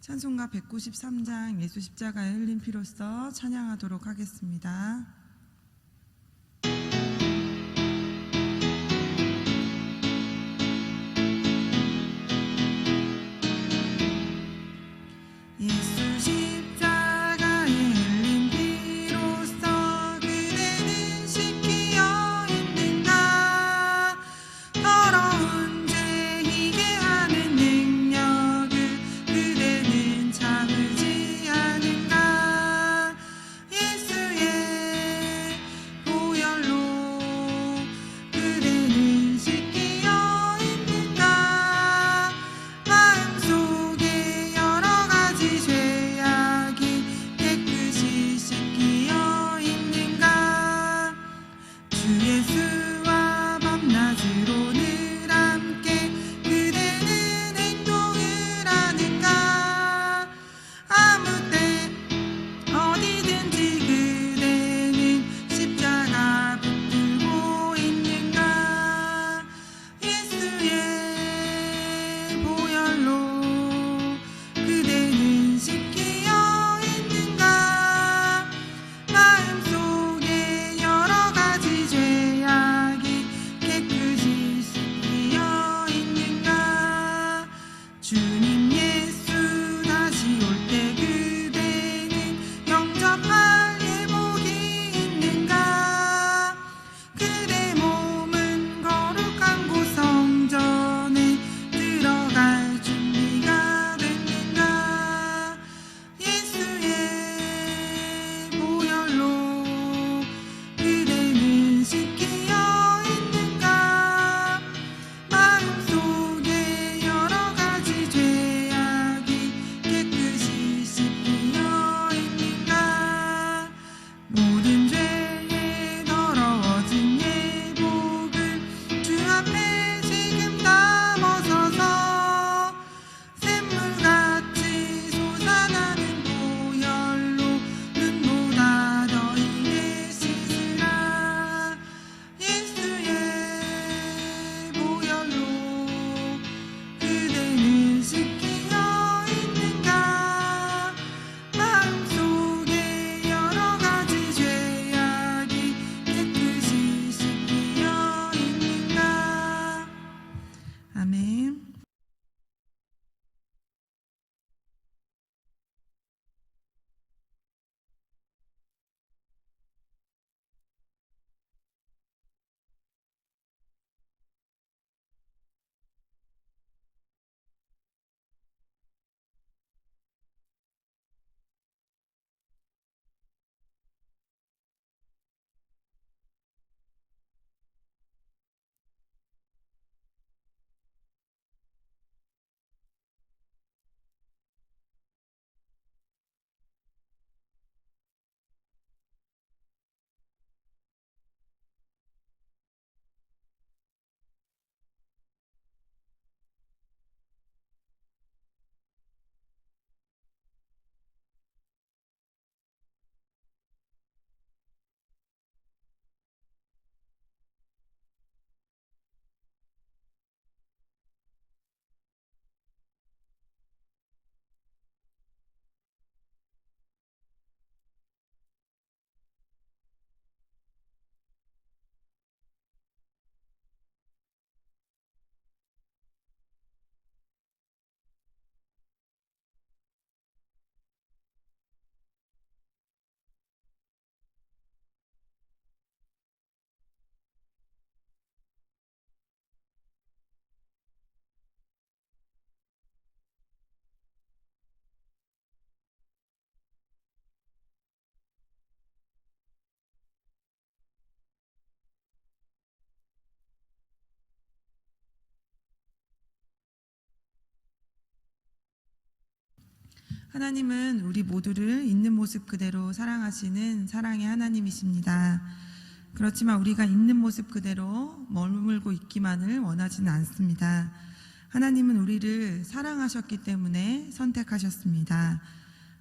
찬송가 193장 예수 십자가의 흘린 피로써 찬양하도록 하겠습니다. 예수 십자가의 흘린 피로써 그대는 씻기어 있는가. 더러운 죄 희게 하는 능력을 그대는 참으지 않은가. 예수의 보혈로 그대는 씻기어 있는가. 마음속에 여러 가지 죄악이 깨끗이 씻기어 있는가. 주 예수와 밤낮으로 늘 함께 그대는 행동을 하는가. 아무 때 어디든지 그대는 십자가 붙들고 있는가. 예수의 보혈로 그대는 씻기어 있는가. 마음속에 여러 가지 죄악이 깨끗이 씻기어 있는가. 주님 예수 다시 올 때 그대는 영접할 예복이 있는가. 그대 몸은 거룩한 곳 성전에 들어갈 준비가 됐는가. 예수의 보혈로 그대는 씻기어 있는가. 마음속에 여러 가지 죄악이 깨끗이 씻기어 있는가. 모든 죄에 더러워진 예복을 주 앞에 지금 다 벗어서 샘물같이 솟아나는 보혈로 눈보다 더 이게 씻으라. 예수의 보혈로 그대는 씻기어 있는가. 마음속에 여러 가지 죄악이 깨끗이 씻기어 있는가. 아멘. 하나님은 우리 모두를 있는 모습 그대로 사랑하시는 사랑의 하나님이십니다. 그렇지만 우리가 있는 모습 그대로 머물고 있기만을 원하지는 않습니다. 하나님은 우리를 사랑하셨기 때문에 선택하셨습니다.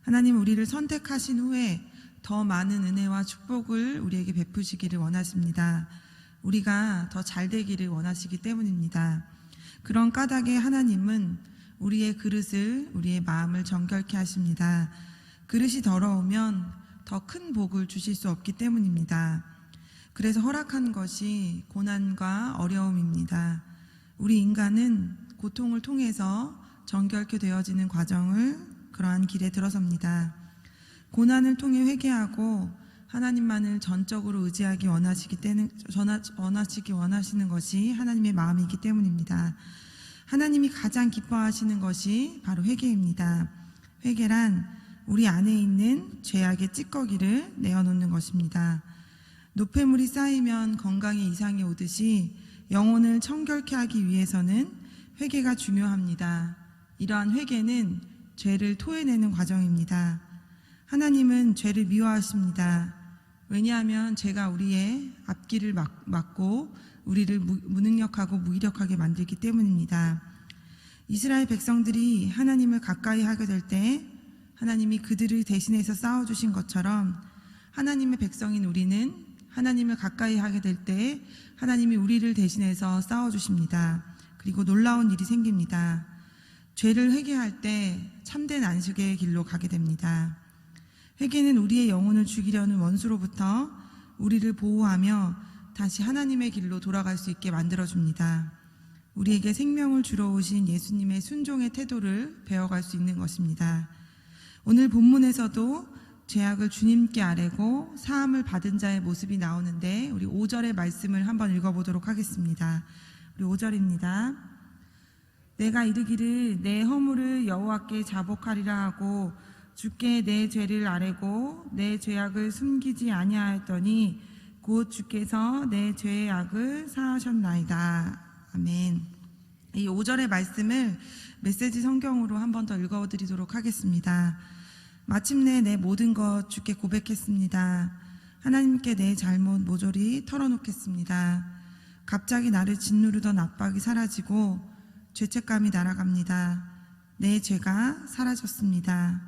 하나님은 우리를 선택하신 후에 더 많은 은혜와 축복을 우리에게 베푸시기를 원하십니다. 우리가 더 잘 되기를 원하시기 때문입니다. 그런 까닭에 하나님은 우리의 그릇을, 우리의 마음을 정결케 하십니다. 그릇이 더러우면 더 큰 복을 주실 수 없기 때문입니다. 그래서 허락한 것이 고난과 어려움입니다. 우리 인간은 고통을 통해서 정결케 되어지는 과정을 그러한 길에 들어섭니다. 고난을 통해 회개하고 하나님만을 전적으로 의지하기 원하시는 것이 하나님의 마음이기 때문입니다. 하나님이 가장 기뻐하시는 것이 바로 회개입니다. 회개란 우리 안에 있는 죄악의 찌꺼기를 내어놓는 것입니다. 노폐물이 쌓이면 건강에 이상이 오듯이 영혼을 청결케 하기 위해서는 회개가 중요합니다. 이러한 회개는 죄를 토해내는 과정입니다. 하나님은 죄를 미워하십니다. 왜냐하면 죄가 우리의 앞길을 막고 우리를 무능력하고 무기력하게 만들기 때문입니다. 이스라엘 백성들이 하나님을 가까이 하게 될 때 하나님이 그들을 대신해서 싸워주신 것처럼 하나님의 백성인 우리는 하나님을 가까이 하게 될 때 하나님이 우리를 대신해서 싸워주십니다. 그리고 놀라운 일이 생깁니다. 죄를 회개할 때 참된 안식의 길로 가게 됩니다. 회개는 우리의 영혼을 죽이려는 원수로부터 우리를 보호하며 다시 하나님의 길로 돌아갈 수 있게 만들어줍니다. 우리에게 생명을 주러 오신 예수님의 순종의 태도를 배워갈 수 있는 것입니다. 오늘 본문에서도 죄악을 주님께 아뢰고 사함을 받은 자의 모습이 나오는데 우리 5절의 말씀을 한번 읽어보도록 하겠습니다. 우리 5절입니다. 내가 이르기를 내 허물을 여호와께 자복하리라 하고 주께 내 죄를 아뢰고 내 죄악을 숨기지 아니하였더니 곧 주께서 내 죄의 악을 사하셨나이다. 아멘. 이 5절의 말씀을 메시지 성경으로 한 번 더 읽어드리도록 하겠습니다. 마침내 내 모든 것 주께 고백했습니다. 하나님께 내 잘못 모조리 털어놓겠습니다. 갑자기 나를 짓누르던 압박이 사라지고 죄책감이 날아갑니다. 내 죄가 사라졌습니다.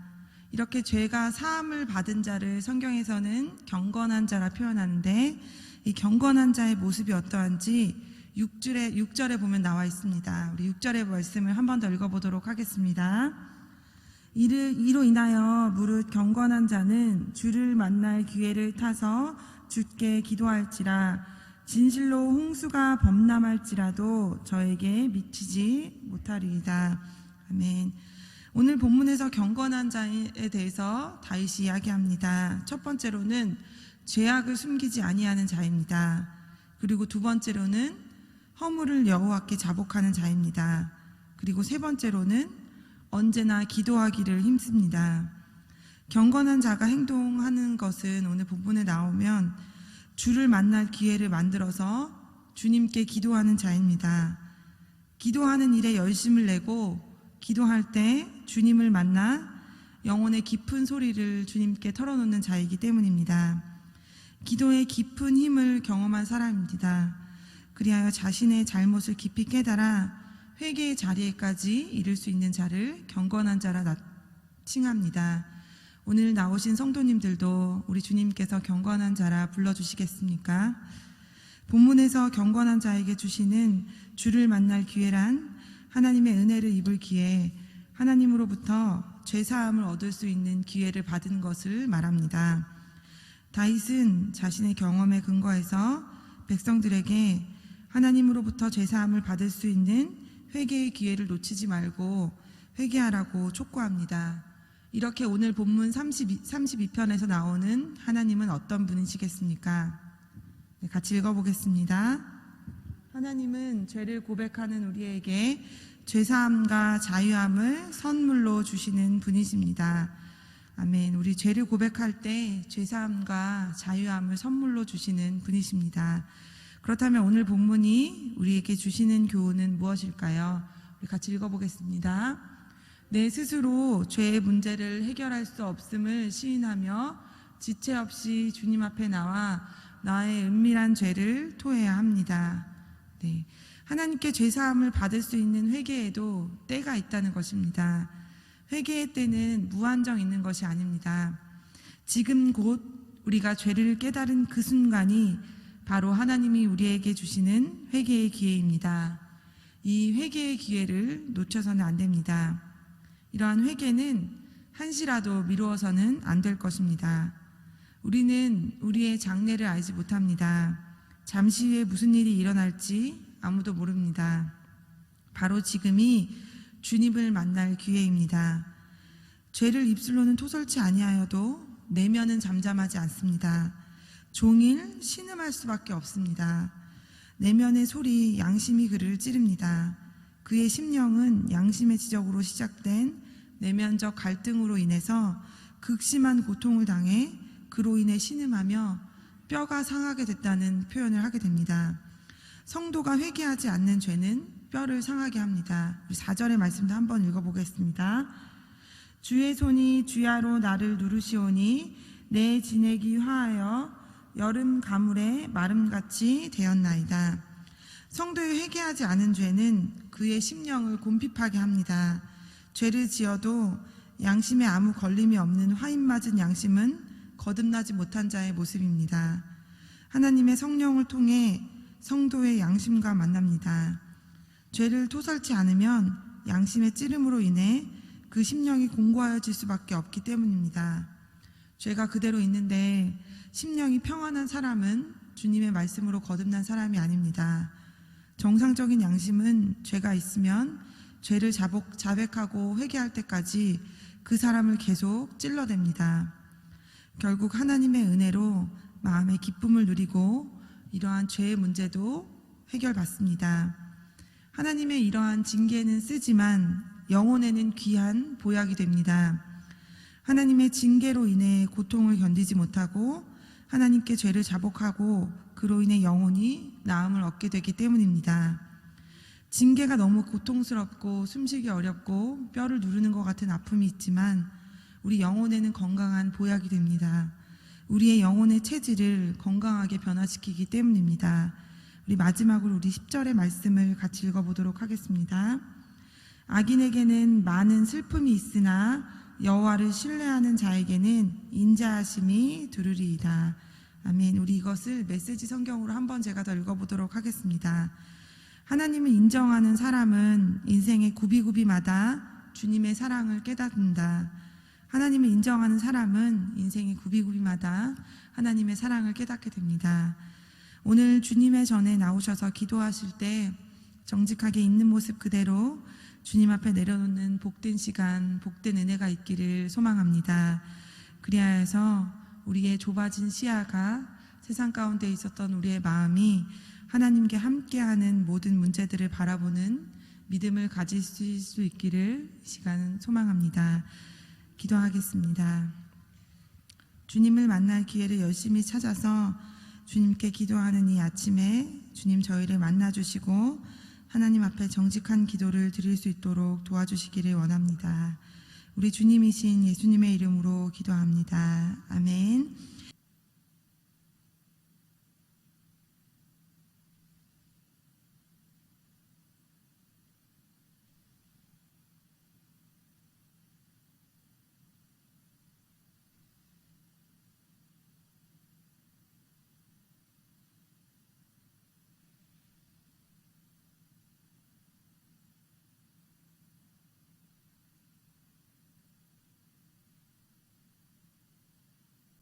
이렇게 죄가 사함을 받은 자를 성경에서는 경건한 자라 표현하는데 이 경건한 자의 모습이 어떠한지 6절에 보면 나와 있습니다. 우리 6절의 말씀을 한 번 더 읽어보도록 하겠습니다. 이로 인하여 무릇 경건한 자는 주를 만날 기회를 타서 주께 기도할지라 진실로 홍수가 범람할지라도 저에게 미치지 못하리이다. 아멘. 오늘 본문에서 경건한 자에 대해서 다윗이 이야기합니다. 첫 번째로는 죄악을 숨기지 아니하는 자입니다. 그리고 두 번째로는 허물을 여호와께 자복하는 자입니다. 그리고 세 번째로는 언제나 기도하기를 힘씁니다. 경건한 자가 행동하는 것은 오늘 본문에 나오면 주를 만날 기회를 만들어서 주님께 기도하는 자입니다. 기도하는 일에 열심을 내고 기도할 때 주님을 만나 영혼의 깊은 소리를 주님께 털어놓는 자이기 때문입니다. 기도의 깊은 힘을 경험한 사람입니다. 그리하여 자신의 잘못을 깊이 깨달아 회개의 자리에까지 이를 수 있는 자를 경건한 자라 칭합니다. 오늘 나오신 성도님들도 우리 주님께서 경건한 자라 불러주시겠습니까? 본문에서 경건한 자에게 주시는 주를 만날 기회란 하나님의 은혜를 입을 기회, 하나님으로부터 죄사함을 얻을 수 있는 기회를 받은 것을 말합니다. 다윗은 자신의 경험에 근거해서 백성들에게 하나님으로부터 죄사함을 받을 수 있는 회개의 기회를 놓치지 말고 회개하라고 촉구합니다. 이렇게 오늘 본문 32편에서 나오는 하나님은 어떤 분이시겠습니까? 네, 같이 읽어보겠습니다. 하나님은 죄를 고백하는 우리에게 죄사함과 자유함을 선물로 주시는 분이십니다. 아멘. 우리 죄를 고백할 때 죄사함과 자유함을 선물로 주시는 분이십니다. 그렇다면 오늘 본문이 우리에게 주시는 교훈은 무엇일까요? 우리 같이 읽어보겠습니다. 내 스스로 죄의 문제를 해결할 수 없음을 시인하며 지체 없이 주님 앞에 나와 나의 은밀한 죄를 토해야 합니다. 네, 하나님께 죄사함을 받을 수 있는 회개에도 때가 있다는 것입니다. 회개의 때는 무한정 있는 것이 아닙니다. 지금 곧 우리가 죄를 깨달은 그 순간이 바로 하나님이 우리에게 주시는 회개의 기회입니다. 이 회개의 기회를 놓쳐서는 안 됩니다. 이러한 회개는 한시라도 미루어서는 안 될 것입니다. 우리는 우리의 장래를 알지 못합니다. 잠시 후에 무슨 일이 일어날지 아무도 모릅니다. 바로 지금이 주님을 만날 기회입니다. 죄를 입술로는 토설치 아니하여도 내면은 잠잠하지 않습니다. 종일 신음할 수밖에 없습니다. 내면의 소리, 양심이 그를 찌릅니다. 그의 심령은 양심의 지적으로 시작된 내면적 갈등으로 인해서 극심한 고통을 당해 그로 인해 신음하며 뼈가 상하게 됐다는 표현을 하게 됩니다. 성도가 회개하지 않는 죄는 뼈를 상하게 합니다. 우리 4절의 말씀도 한번 읽어보겠습니다. 주의 손이 주야로 나를 누르시오니 내 진액이 화하여 여름 가물에 마름같이 되었나이다. 성도의 회개하지 않은 죄는 그의 심령을 곰핍하게 합니다. 죄를 지어도 양심에 아무 걸림이 없는 화인맞은 양심은 거듭나지 못한 자의 모습입니다. 하나님의 성령을 통해 성도의 양심과 만납니다. 죄를 토설치 않으면 양심의 찌름으로 인해 그 심령이 공고하여질 수밖에 없기 때문입니다. 죄가 그대로 있는데 심령이 평안한 사람은 주님의 말씀으로 거듭난 사람이 아닙니다. 정상적인 양심은 죄가 있으면 죄를 자백하고 회개할 때까지 그 사람을 계속 찔러댑니다. 결국 하나님의 은혜로 마음의 기쁨을 누리고 이러한 죄의 문제도 해결받습니다. 하나님의 이러한 징계는 쓰지만 영혼에는 귀한 보약이 됩니다. 하나님의 징계로 인해 고통을 견디지 못하고 하나님께 죄를 자복하고 그로 인해 영혼이 나음을 얻게 되기 때문입니다. 징계가 너무 고통스럽고 숨쉬기 어렵고 뼈를 누르는 것 같은 아픔이 있지만 우리 영혼에는 건강한 보약이 됩니다. 우리의 영혼의 체질을 건강하게 변화시키기 때문입니다. 우리 마지막으로 우리 10절의 말씀을 같이 읽어보도록 하겠습니다. 악인에게는 많은 슬픔이 있으나 여호와를 신뢰하는 자에게는 인자하심이 두루리이다. 아멘. 우리 이것을 메시지 성경으로 한번 제가 더 읽어보도록 하겠습니다. 하나님을 인정하는 사람은 인생의 구비구비마다 주님의 사랑을 깨닫는다. 하나님을 인정하는 사람은 인생의 구비구비마다 하나님의 사랑을 깨닫게 됩니다. 오늘 주님의 전에 나오셔서 기도하실 때 정직하게 있는 모습 그대로 주님 앞에 내려놓는 복된 시간, 복된 은혜가 있기를 소망합니다. 그리하여서 우리의 좁아진 시야가 세상 가운데 있었던 우리의 마음이 하나님께 함께하는 모든 문제들을 바라보는 믿음을 가질 수 있기를 이 시간 소망합니다. 기도하겠습니다. 주님을 만날 기회를 열심히 찾아서 주님께 기도하는 이 아침에 주님 저희를 만나주시고 하나님 앞에 정직한 기도를 드릴 수 있도록 도와주시기를 원합니다. 우리 주님이신 예수님의 이름으로 기도합니다. 아멘.